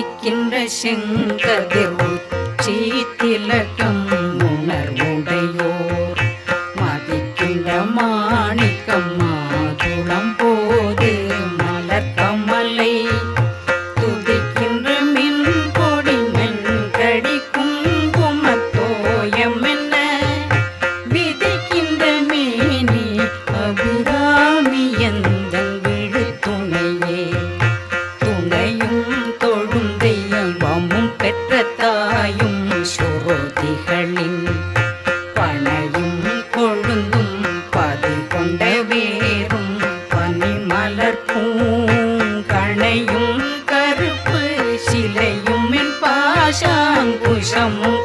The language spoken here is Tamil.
உதிக்கின்ற செங்கதிர் உச்சி திலகம் உணர்வுடையோர் மதிக்கின்ற மாணிக்கம் மாதுளம் போது மலர்கமலை துதிக்கின்ற மின் கொடி மென்கடி குங்குமத்தோயம் என்ன விதிக்கின்ற மேனி அபிராமி எந்தன் விழு துணையே துணையும் தொழும் தெய்வமும் பெற்ற தாயும் சுரோதிகளின் பனையும் கொழுந்தும் பதி கொண்ட வேரும் பனிமலர் பூங்கணையும் கருப்பு சிலையும் என் பாசாங்குஷமும்